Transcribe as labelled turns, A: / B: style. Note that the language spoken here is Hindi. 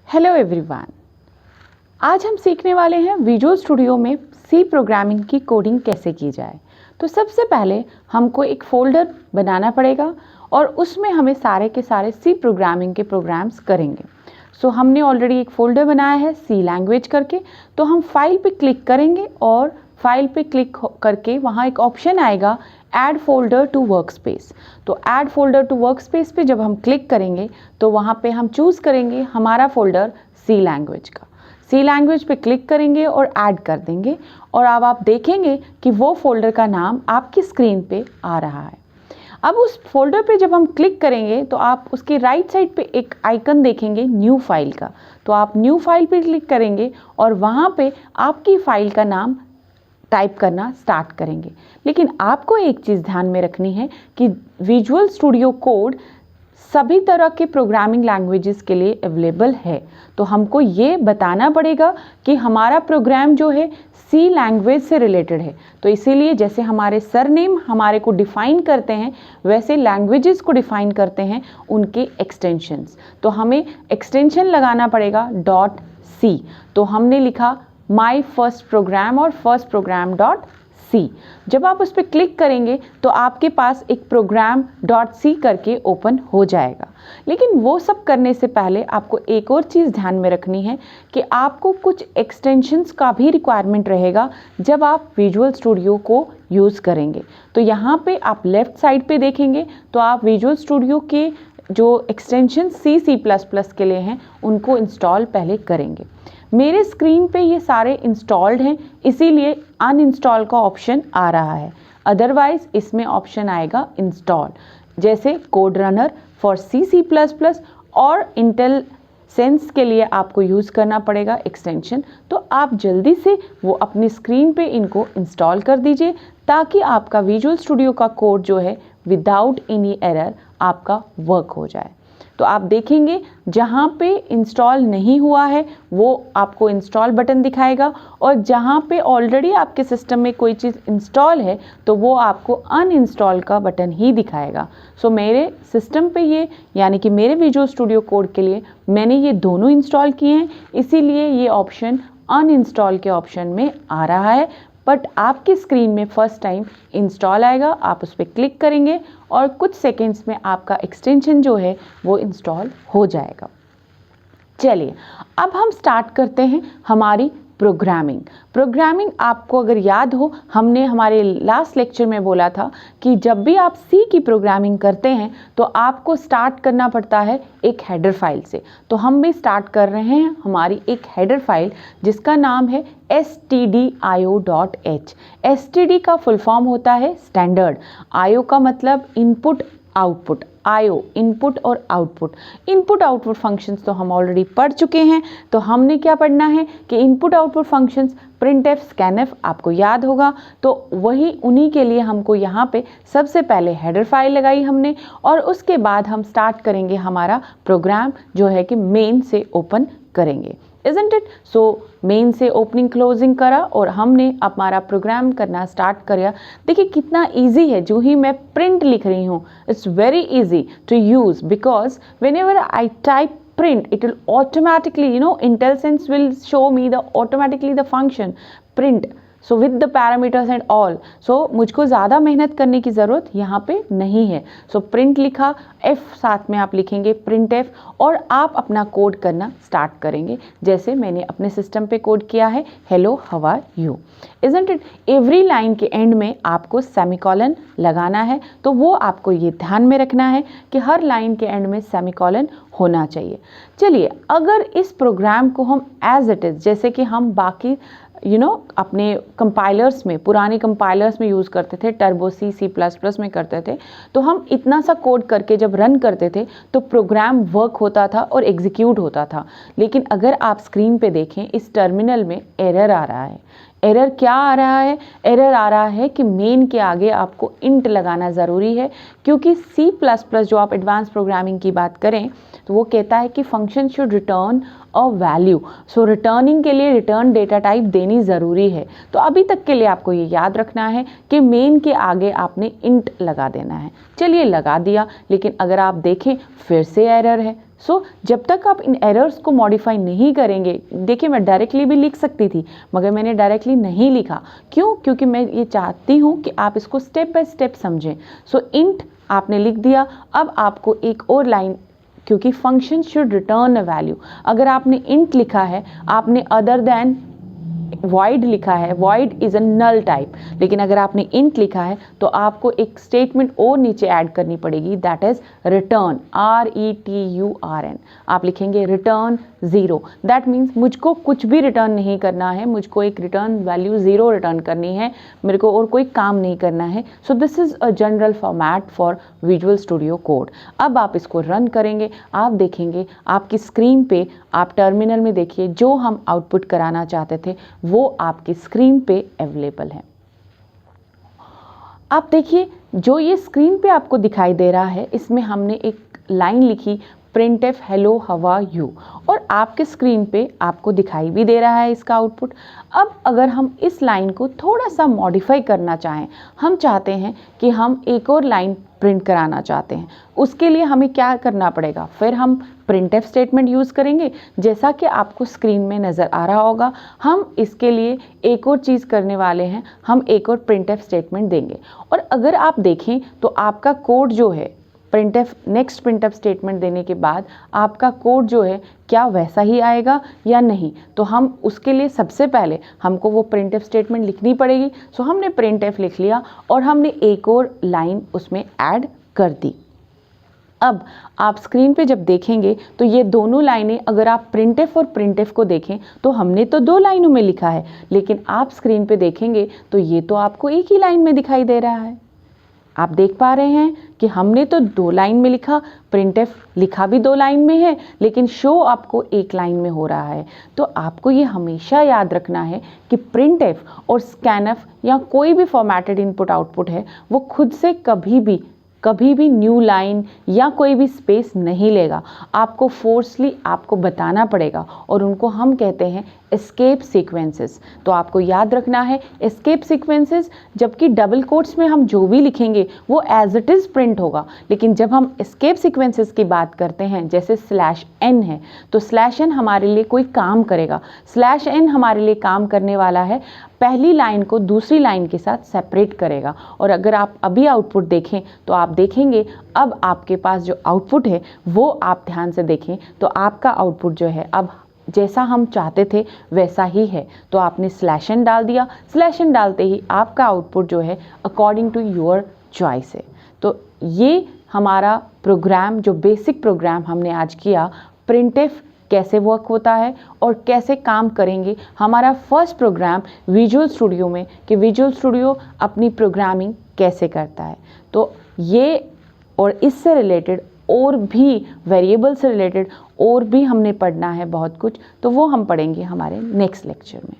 A: हेलो एवरीवन, आज हम सीखने वाले हैं विजुअल स्टूडियो में सी प्रोग्रामिंग की कोडिंग कैसे की जाए। तो सबसे पहले हमको एक फ़ोल्डर बनाना पड़ेगा और उसमें हमें सारे के सारे सी प्रोग्रामिंग के प्रोग्राम्स करेंगे। सो हमने ऑलरेडी एक फ़ोल्डर बनाया है सी लैंग्वेज करके, तो हम फाइल पे क्लिक करेंगे और फाइल पे क्लिक करके वहाँ एक ऑप्शन आएगा ऐड फोल्डर टू वर्कस्पेस। तो ऐड फोल्डर टू वर्कस्पेस पे जब हम क्लिक करेंगे तो वहाँ पे हम चूज़ करेंगे हमारा फोल्डर सी लैंग्वेज का। सी लैंग्वेज पे क्लिक करेंगे और ऐड कर देंगे और अब आप देखेंगे कि वो फोल्डर का नाम आपकी स्क्रीन पे आ रहा है। अब उस फोल्डर पे जब हम क्लिक करेंगे तो आप उसके राइट साइड पे एक आइकन देखेंगे न्यू फाइल का। तो आप न्यू फाइल पे क्लिक करेंगे और वहाँ पे आपकी फ़ाइल का नाम टाइप करना स्टार्ट करेंगे। लेकिन आपको एक चीज़ ध्यान में रखनी है कि विजुअल स्टूडियो कोड सभी तरह के प्रोग्रामिंग लैंग्वेजेस के लिए अवेलेबल है। तो हमको ये बताना पड़ेगा कि हमारा प्रोग्राम जो है सी लैंग्वेज से रिलेटेड है। तो इसीलिए जैसे हमारे सरनेम हमारे को डिफ़ाइन करते हैं, वैसे लैंग्वेजेस को डिफ़ाइन करते हैं उनके एक्सटेंशंस। तो हमें एक्सटेंशन लगाना पड़ेगा .c। तो हमने लिखा माई फर्स्ट प्रोग्राम और फर्स्ट प्रोग्राम .c। जब आप उस पर क्लिक करेंगे तो आपके पास एक प्रोग्राम .c करके ओपन हो जाएगा। लेकिन वो सब करने से पहले आपको एक और चीज़ ध्यान में रखनी है कि आपको कुछ एक्सटेंशंस का भी रिक्वायरमेंट रहेगा जब आप विजुअल स्टूडियो को यूज़ करेंगे। तो यहाँ पे आप लेफ़्ट साइड पे देखेंगे तो आप विजुअल स्टूडियो के जो एक्सटेंशन C++ के लिए हैं उनको इंस्टॉल पहले करेंगे। मेरे स्क्रीन पे ये सारे इंस्टॉल्ड हैं, इसीलिए अनइंस्टॉल का ऑप्शन आ रहा है। अदरवाइज़ इसमें ऑप्शन आएगा इंस्टॉल, जैसे कोड रनर फॉर C++ और इंटेल सेंस के लिए आपको यूज़ करना पड़ेगा एक्सटेंशन। तो आप जल्दी से वो अपनी स्क्रीन पे इनको इंस्टॉल कर दीजिए ताकि आपका विजुअल स्टूडियो का कोड जो है विदाउट एनी एरर आपका वर्क हो जाए। तो आप देखेंगे जहाँ पे इंस्टॉल नहीं हुआ है वो आपको इंस्टॉल बटन दिखाएगा और जहाँ पे ऑलरेडी आपके सिस्टम में कोई चीज़ इंस्टॉल है तो वो आपको अनइंस्टॉल का बटन ही दिखाएगा। सो मेरे सिस्टम पे ये यानी कि मेरे विजुअल स्टूडियो कोड के लिए मैंने ये दोनों इंस्टॉल किए हैं, इसीलिए ये ऑप्शन अनइंस्टॉल के ऑप्शन में आ रहा है। बट आपकी स्क्रीन में फर्स्ट टाइम इंस्टॉल आएगा, आप उस पर क्लिक करेंगे और कुछ सेकेंड्स में आपका एक्सटेंशन जो है वो इंस्टॉल हो जाएगा। चलिए अब हम स्टार्ट करते हैं हमारी प्रोग्रामिंग आपको अगर याद हो, हमने हमारे लास्ट लेक्चर में बोला था कि जब भी आप सी की प्रोग्रामिंग करते हैं तो आपको स्टार्ट करना पड़ता है एक हेडर फाइल से। तो हम भी स्टार्ट कर रहे हैं हमारी एक हेडर फाइल जिसका नाम है stdio.h। std का फुल फॉर्म होता है स्टैंडर्ड, io का मतलब इनपुट आउटपुट, IO इनपुट और आउटपुट। इनपुट आउटपुट फंक्शंस तो हम ऑलरेडी पढ़ चुके हैं। तो हमने क्या पढ़ना है कि input output functions printf scanf आपको याद होगा। तो वही उन्हीं के लिए हमको यहाँ पे सबसे पहले हेडर फाइल लगाई हमने और उसके बाद हम स्टार्ट करेंगे हमारा प्रोग्राम जो है कि मेन से ओपन करेंगे। Isn't it? So मेन से ओपनिंग क्लोजिंग करा और हमने हमारा प्रोग्राम करना स्टार्ट किया। देखिए कितना इजी है, जो ही मैं प्रिंट लिख रही हूँ it's very easy to use because whenever I type print it will automatically IntelliSense will show me automatically the function print, so with the parameters and all। so मुझको ज़्यादा मेहनत करने की ज़रूरत यहाँ पे नहीं है। so print लिखा, f साथ में आप लिखेंगे printf और आप अपना कोड करना स्टार्ट करेंगे जैसे मैंने अपने सिस्टम पे कोड किया है hello how are you. Isn't it? Every line के एंड में आपको सेमीकोलन लगाना है। तो वो आपको ये ध्यान में रखना है कि हर लाइन के एंड में सेमीकोलन होना चाहिए। चलिए अगर इस प्रोग्राम को हम एज इट इज़ जैसे कि हम बाकी अपने कंपाइलर्स में, पुराने कंपाइलर्स में यूज़ करते थे, टर्बो C++ में करते थे, तो हम इतना सा कोड करके जब रन करते थे तो प्रोग्राम वर्क होता था और एग्जीक्यूट होता था। लेकिन अगर आप स्क्रीन पे देखें इस टर्मिनल में एरर आ रहा है। एरर क्या आ रहा है? एरर आ रहा है कि मेन के आगे आपको इंट लगाना ज़रूरी है, क्योंकि C++ जो आप एडवांस प्रोग्रामिंग की बात करें तो वो कहता है कि function should return a value. So returning के लिए रिटर्न डेटा टाइप देनी ज़रूरी है। तो अभी तक के लिए आपको ये याद रखना है कि मेन के आगे आपने इंट लगा देना है। चलिए लगा दिया, लेकिन अगर आप देखें फिर से एरर है। सो जब तक आप इन एरर्स को मॉडिफाई नहीं करेंगे, देखिए मैं डायरेक्टली भी लिख सकती थी मगर मैंने डायरेक्टली नहीं लिखा। क्यों? क्योंकि मैं ये चाहती हूँ कि आप इसको स्टेप बाय स्टेप समझें। सो इंट आपने लिख दिया, अब आपको एक और लाइन, क्योंकि function should return a value, अगर आपने इंट लिखा है, आपने अदर देन void लिखा है, void is a null type, लेकिन अगर आपने int लिखा है तो आपको एक स्टेटमेंट और नीचे ऐड करनी पड़ेगी, दैट इज रिटर्न, RETURN। आप लिखेंगे रिटर्न 0, दैट मीन्स मुझको कुछ भी रिटर्न नहीं करना है, मुझको एक रिटर्न वैल्यू 0 रिटर्न करनी है, मेरे को और कोई काम नहीं करना है। So this is a general format for visual studio code. अब आप इसको रन करेंगे, आप देखेंगे आपकी स्क्रीन पे, आप टर्मिनल में देखिए जो हम आउटपुट कराना चाहते थे वो आपकी स्क्रीन पे अवेलेबल है। आप देखिए जो ये स्क्रीन पे आपको दिखाई दे रहा है, इसमें हमने एक लाइन लिखी printf hello how are you, और आपके स्क्रीन पे आपको दिखाई भी दे रहा है इसका आउटपुट। अब अगर हम इस लाइन को थोड़ा सा मॉडिफाई करना चाहें, हम चाहते हैं कि हम एक और लाइन प्रिंट कराना चाहते हैं, उसके लिए हमें क्या करना पड़ेगा, फिर हम printf स्टेटमेंट यूज़ करेंगे जैसा कि आपको स्क्रीन में नज़र आ रहा होगा। हम इसके लिए एक और चीज़ करने वाले हैं, हम एक और printf स्टेटमेंट देंगे। और अगर आप देखें तो आपका कोड जो है नेक्स्ट printf स्टेटमेंट देने के बाद आपका कोड जो है क्या वैसा ही आएगा या नहीं, तो हम उसके लिए सबसे पहले हमको वो printf स्टेटमेंट लिखनी पड़ेगी। सो हमने printf लिख लिया और हमने एक और लाइन उसमें ऐड कर दी। अब आप स्क्रीन पे जब देखेंगे तो ये दोनों लाइनें, अगर आप printf और printf को देखें तो हमने तो 2 लाइनों में लिखा है, लेकिन आप स्क्रीन पे देखेंगे तो ये तो आपको एक ही लाइन में दिखाई दे रहा है। आप देख पा रहे हैं कि हमने तो 2 लाइन में लिखा, printf लिखा भी 2 लाइन में है, लेकिन शो आपको 1 लाइन में हो रहा है। तो आपको ये हमेशा याद रखना है कि printf और scanf या कोई भी फॉर्मेटेड इनपुट आउटपुट है, वो खुद से कभी भी न्यू लाइन या कोई भी स्पेस नहीं लेगा। आपको फोर्सली आपको बताना पड़ेगा, और उनको हम कहते हैं एस्केप सीक्वेंसेस। तो आपको याद रखना है एस्केप सीक्वेंसेस, जबकि डबल कोट्स में हम जो भी लिखेंगे वो एज इट इज़ प्रिंट होगा, लेकिन जब हम एस्केप सीक्वेंसेस की बात करते हैं, जैसे /n है, तो /n हमारे लिए कोई काम करेगा। /n हमारे लिए काम करने वाला है, पहली लाइन को दूसरी लाइन के साथ सेपरेट करेगा। और अगर आप अभी आउटपुट देखें तो आप देखेंगे अब आपके पास जो आउटपुट है वो आप ध्यान से देखें तो आपका आउटपुट जो है अब जैसा हम चाहते थे वैसा ही है। तो आपने /n डाल दिया, /n डालते ही आपका आउटपुट जो है अकॉर्डिंग टू योर चॉइस है। तो ये हमारा प्रोग्राम, जो बेसिक प्रोग्राम हमने आज किया, printf कैसे वर्क होता है और कैसे काम करेंगे हमारा फर्स्ट प्रोग्राम विजुअल स्टूडियो में, कि विजुअल स्टूडियो अपनी प्रोग्रामिंग कैसे करता है। तो ये और इससे रिलेटेड और भी वेरिएबल से रिलेटेड और भी हमने पढ़ना है बहुत कुछ, तो वो हम पढ़ेंगे हमारे नेक्स्ट लेक्चर में।